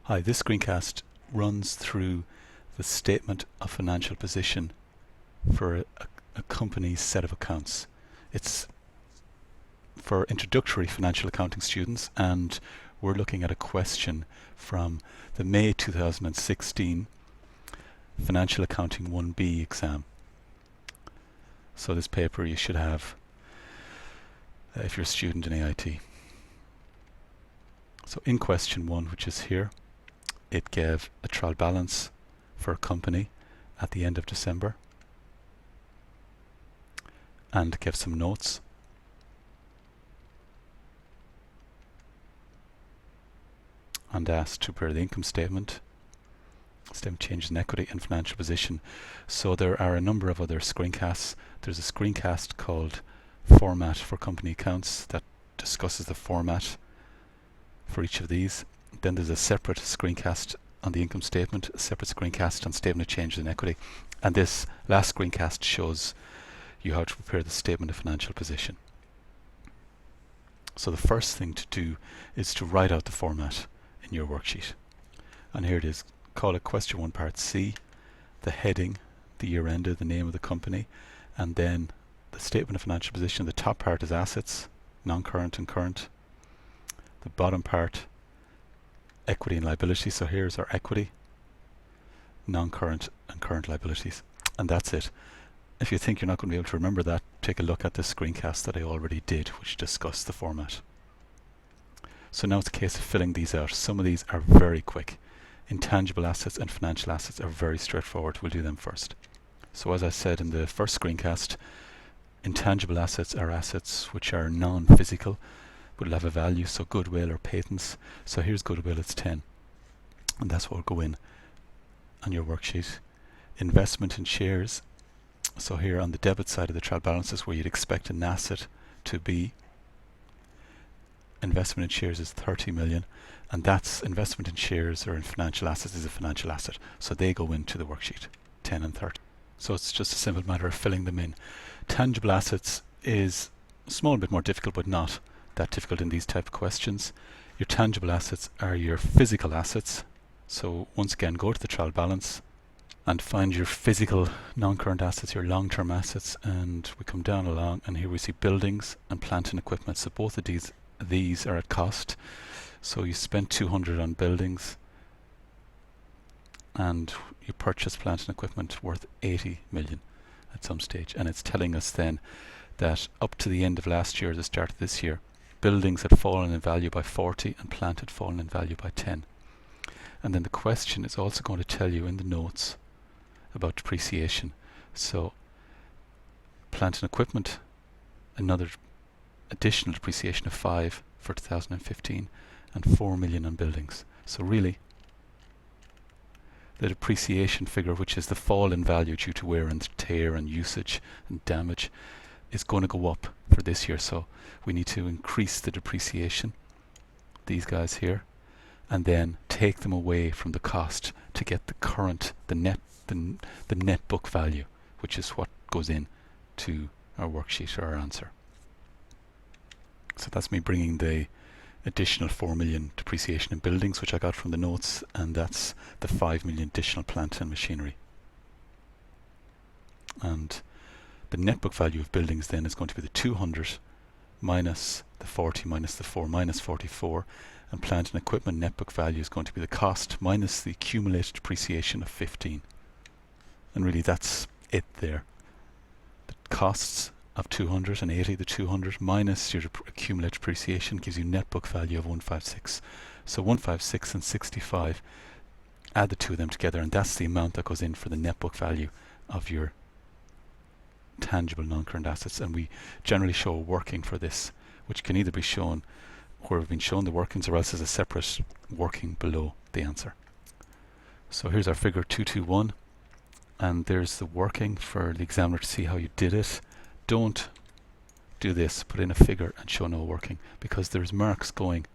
Hi, this screencast runs through the statement of financial position for a company's set of accounts. It's for introductory financial accounting students, and we're looking at a question from the May 2016 Financial Accounting 1B exam. So this paper you should have if you're a student in AIT. So in question 1, which is here, it gave a trial balance for a company at the end of December and gave some notes. And asked to prepare the income statement changes in equity and financial position. So there are a number of other screencasts. There's a screencast called Format for Company Accounts that discusses the format for each of these. Then there's a separate screencast on the income statement, a separate screencast on statement of changes in equity, and this last screencast shows you how to prepare the statement of financial position. So the first thing to do is to write out the format in your worksheet. And here it is. Call it question 1 part C, the heading, the year ended, the name of the company, and then the statement of financial position. The top part is assets, non-current and current. The bottom part, equity and liabilities. So here's our equity, non-current and current liabilities. And that's it. If you think you're not going to be able to remember that, take a look at the screencast that I already did, which discussed the format. So now it's a case of filling these out. Some of these are very quick. Intangible assets and financial assets are very straightforward. We'll do them first. So as I said in the first screencast, intangible assets are assets which are non-physical but will have a value, so goodwill or patents. So here's goodwill, it's 10. And that's what will go in on your worksheet. Investment in shares. So here on the debit side of the trial balances where you'd expect an asset to be, investment in shares is 30 million, and that's investment in shares or in financial assets is a financial asset. So they go into the worksheet, 10 and 30. So it's just a simple matter of filling them in. Tangible assets is a small bit more difficult, but not that difficult in these type of questions. Your tangible assets are your physical assets. So once again, go to the trial balance and find your physical non-current assets, your long-term assets, and we come down along and here we see buildings and plant and equipment. So both of these are at cost. So you spent 200 on buildings and you purchase plant and equipment worth 80 million at some stage, and it's telling us then that up to the end of last year, the start of this year, buildings had fallen in value by 40 and plant had fallen in value by 10. And then the question is also going to tell you in the notes about depreciation. So plant and equipment, another additional depreciation of 5 for 2015 and 4 million on buildings. So really the depreciation figure, which is the fall in value due to wear and tear and usage and damage, is going to go up for this year. So we need to increase the depreciation, these guys here, and then take them away from the cost to get the current, the net book value, which is what goes in to our worksheet or our answer. So that's me bringing the additional 4 million depreciation in buildings, which I got from the notes, and that's the 5 million additional plant and machinery. And the net book value of buildings then is going to be the 200 minus the 40 minus the 4 minus 44, and plant and equipment net book value is going to be the cost minus the accumulated depreciation of 15. And really that's it there. The costs of 280, the 200 minus your accumulated depreciation gives you net book value of 156. So 156 and 65, add the two of them together, and that's the amount that goes in for the net book value of your tangible non-current assets. And we generally show a working for this, which can either be shown where we've been shown the workings or else as a separate working below the answer. So here's our figure 221, and there's the working for the examiner to see how you did it. Don't do this, put in a figure and show no working, because there's marks going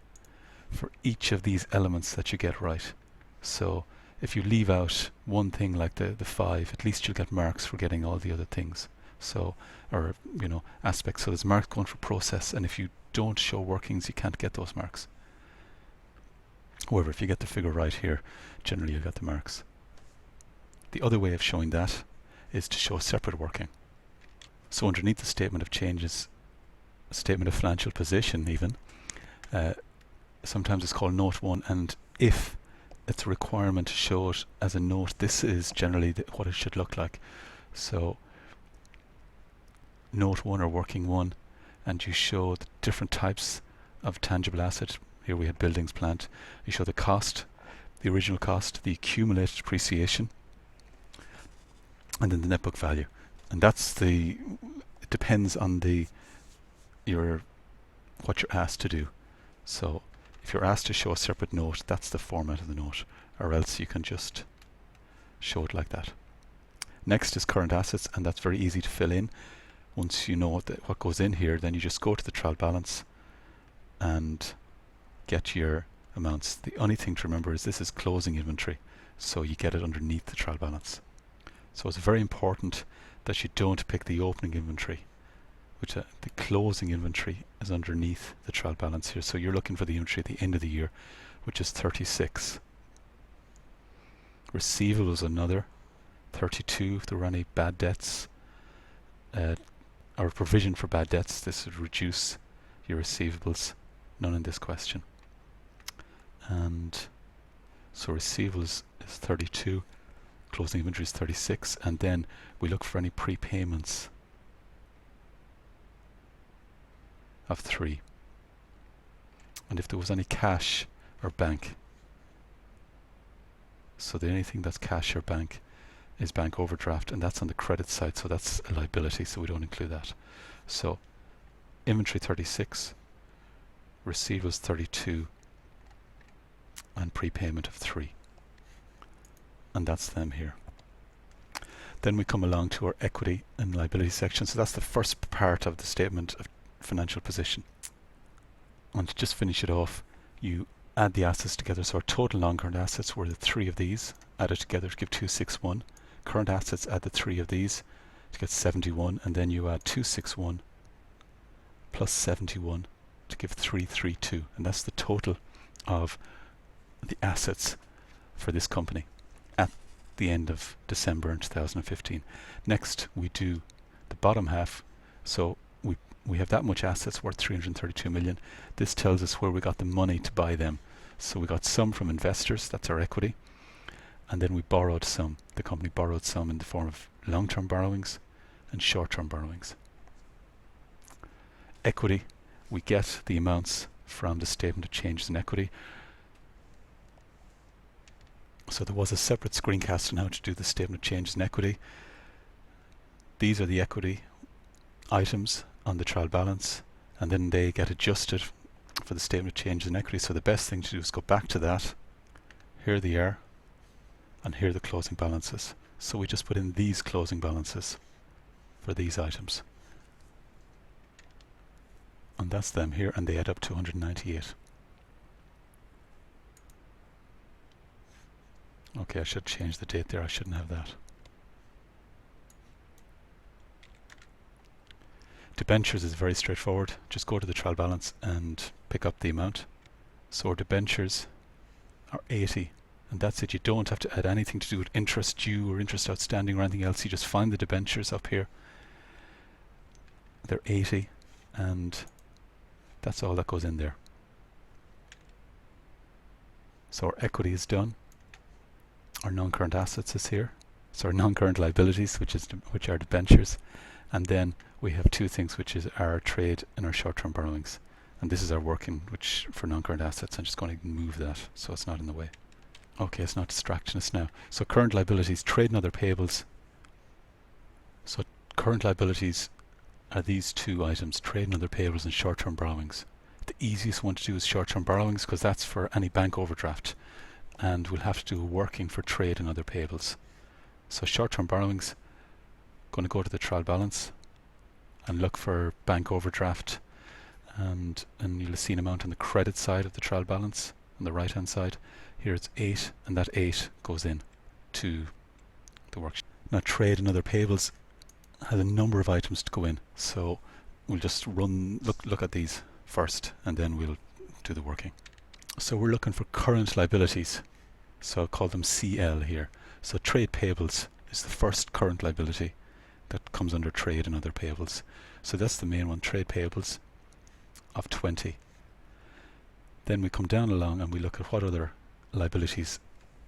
for each of these elements that you get right. So if you leave out one thing like the 5, at least you'll get marks for getting all the other things. So, or aspects. So there's marks going for process, and if you don't show workings, you can't get those marks. However, if you get the figure right here, generally you get the marks. The other way of showing that is to show separate working. So underneath the statement of changes, statement of financial position even, sometimes it's called note 1, and if it's a requirement to show it as a note, this is generally what it should look like. So note 1 or working 1, and you show the different types of tangible asset. Here we had buildings, plant. You show the cost, the original cost, the accumulated depreciation, and then the net book value. And that's it depends on what you're asked to do. So if you're asked to show a separate note, that's the format of the note, or else you can just show it like that. Next is current assets, and that's very easy to fill in. Once you know what goes in here, then you just go to the trial balance and get your amounts. The only thing to remember is this is closing inventory, so you get it underneath the trial balance. So it's very important that you don't pick the opening inventory, which the closing inventory is underneath the trial balance here. So you're looking for the inventory at the end of the year, which is 36. Receivables another 32. If there were any bad debts or provision for bad debts, this would reduce your receivables. None in this question. And so receivables is 32, closing inventory is 36, and then we look for any prepayments of 3. And if there was any cash or bank, so the only thing that's cash or bank is bank overdraft, and that's on the credit side, so that's a liability, so we don't include that. So inventory 36, receivables 32, and prepayment of 3. And that's them here. Then we come along to our equity and liability section. So that's the first part of the statement of financial position. And to just finish it off, you add the assets together. So our total non-current assets were the 3 of these, added together to give 261. Current assets, add the 3 of these to get 71, and then you add 261 plus 71 to give 332, and that's the total of the assets for this company at the end of December in 2015. Next, we do the bottom half. So we have that much assets worth 332 million. This tells us where we got the money to buy them. So we got some from investors, that's our equity, and then we borrowed some. The company borrowed some in the form of long-term borrowings and short-term borrowings. Equity, we get the amounts from the statement of changes in equity. So there was a separate screencast on how to do the statement of changes in equity. These are the equity items on the trial balance, and then they get adjusted for the statement of changes in equity. So the best thing to do is go back to that. Here they are, and here are the closing balances. So we just put in these closing balances for these items. And that's them here, and they add up to 198. Okay, I should change the date there. I shouldn't have that. Debentures is very straightforward. Just go to the trial balance and pick up the amount. So our debentures are 80, and that's it. You don't have to add anything to do with interest due or interest outstanding or anything else. You just find the debentures up here. They're 80, and that's all that goes in there. So our equity is done. Our non-current assets is here. So our non-current liabilities, which are debentures, and then we have 2 things, which is our trade and our short-term borrowings. And this is our working, which for non-current assets. I'm just going to move that so it's not in the way. Okay, it's not distracting us now. So current liabilities, trade and other payables. So current liabilities are these 2 items, trade and other payables and short-term borrowings. The easiest one to do is short-term borrowings, because that's for any bank overdraft, and we'll have to do working for trade and other payables. So short-term borrowings, going to go to the trial balance and look for bank overdraft, and you'll see an amount on the credit side of the trial balance on the right hand side. Here it's 8, and that 8 goes in to the worksheet. Now trade and other payables has a number of items to go in, so we'll just look at these first, and then we'll do the working. So we're looking for current liabilities. So I'll call them CL here. So trade payables is the first current liability that comes under trade and other payables. So that's the main one, trade payables of 20. Then we come down along and we look at what other liabilities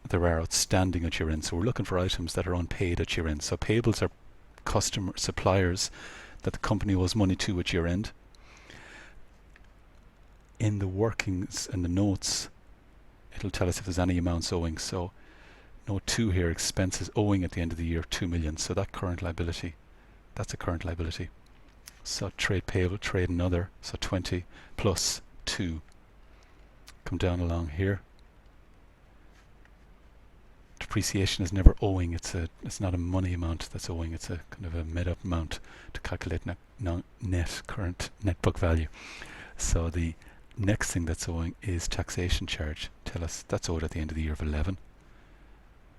there are outstanding at year end. So we're looking for items that are unpaid at year end. So payables are customer suppliers that the company owes money to at year end. In the workings and the notes, it'll tell us if there's any amounts owing. So note 2 here, expenses owing at the end of the year, 2 million. So that current liability, that's a current liability. So trade payable, trade and other, so 20 plus 2. Come down along here. Depreciation is never owing. It's not a money amount that's owing. It's a kind of a made up amount to calculate net current net book value. So the next thing that's owing is taxation charge. Tell us that's owed at the end of the year of 11.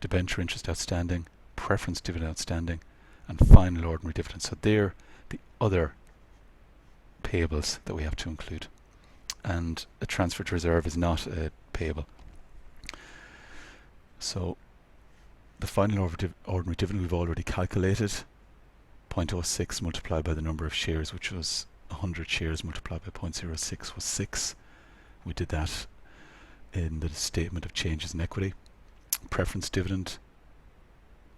Debenture interest outstanding, preference dividend outstanding, and final ordinary dividend. So they're the other payables that we have to include. And a transfer to reserve is not a payable. So the final ordinary dividend we've already calculated, 0.06 multiplied by the number of shares, which was 100 shares multiplied by 0.06 was 6. We did that in the statement of changes in equity. Preference dividend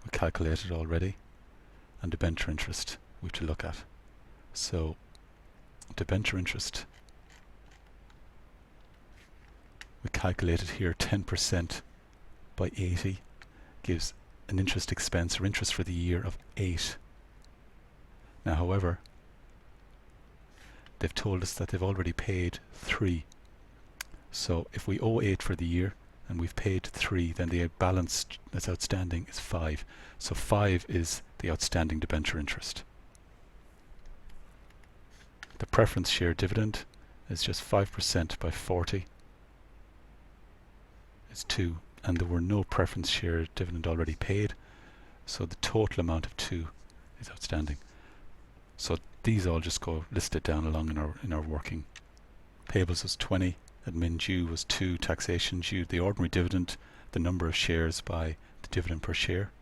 we calculated already, and debenture interest we have to look at. So debenture interest we calculated here, 10% by 80 gives an interest expense or interest for the year of 8. Now however, they've told us that they've already paid 3. So if we owe 8 for the year and we've paid 3, then the balance that's outstanding is 5. So 5 is the outstanding debenture interest. The preference share dividend is just 5% by 40. It's 2, and there were no preference share dividend already paid, so the total amount of 2 is outstanding. So these all just go listed down along in our working. Payables was 20, admin due was 2, taxation due, the ordinary dividend, the number of shares by the dividend per share.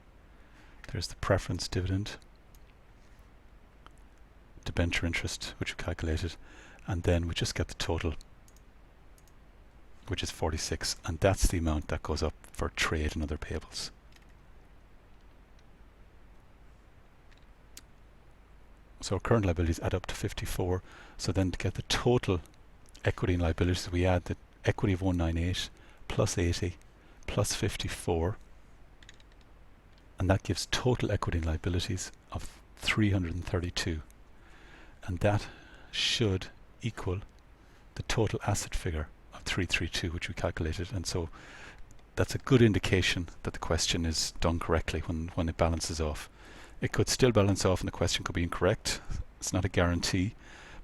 There's the preference dividend, debenture interest, which we calculated, and then we just get the total, which is 46, and that's the amount that goes up for trade and other payables. So our current liabilities add up to 54. So then to get the total equity and liabilities, we add the equity of 198 plus 80 plus 54, and that gives total equity and liabilities of 332, and that should equal the total asset figure of 332, which we calculated. And so that's a good indication that the question is done correctly when it balances off. It could still balance off and the question could be incorrect. It's not a guarantee,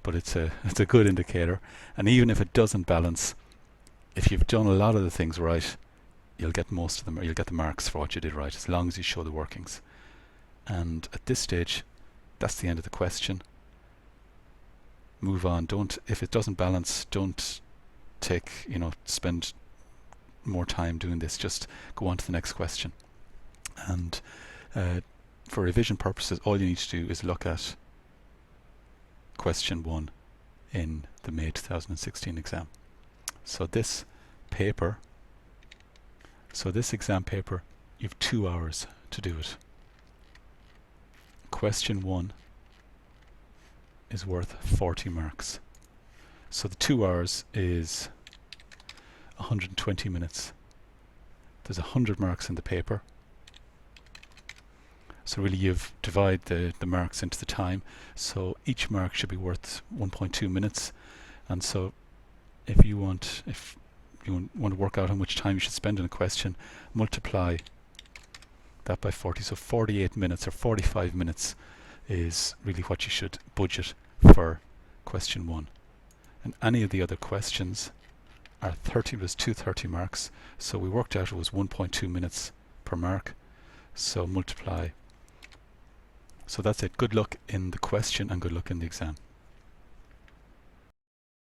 but it's a good indicator. And even if it doesn't balance, if you've done a lot of the things right, you'll get most of them, or you'll get the marks for what you did right, as long as you show the workings. And at this stage, that's the end of the question. Move on. If it doesn't balance, don't spend more time doing this. Just go on to the next question. And for revision purposes, all you need to do is look at question 1 in the May 2016 exam. So this exam paper, you have 2 hours to do it. Question 1 is worth 40 marks. So the 2 hours is 120 minutes. There's 100 marks in the paper. So really you've divide the marks into the time. So each mark should be worth 1.2 minutes. And so if you want to work out how much time you should spend in a question, multiply that by 40. So 48 minutes or 45 minutes is really what you should budget for question 1. And any of the other questions are 30 plus 230 marks. So we worked out it was 1.2 minutes per mark. So multiply. So that's it. Good luck in the question and good luck in the exam.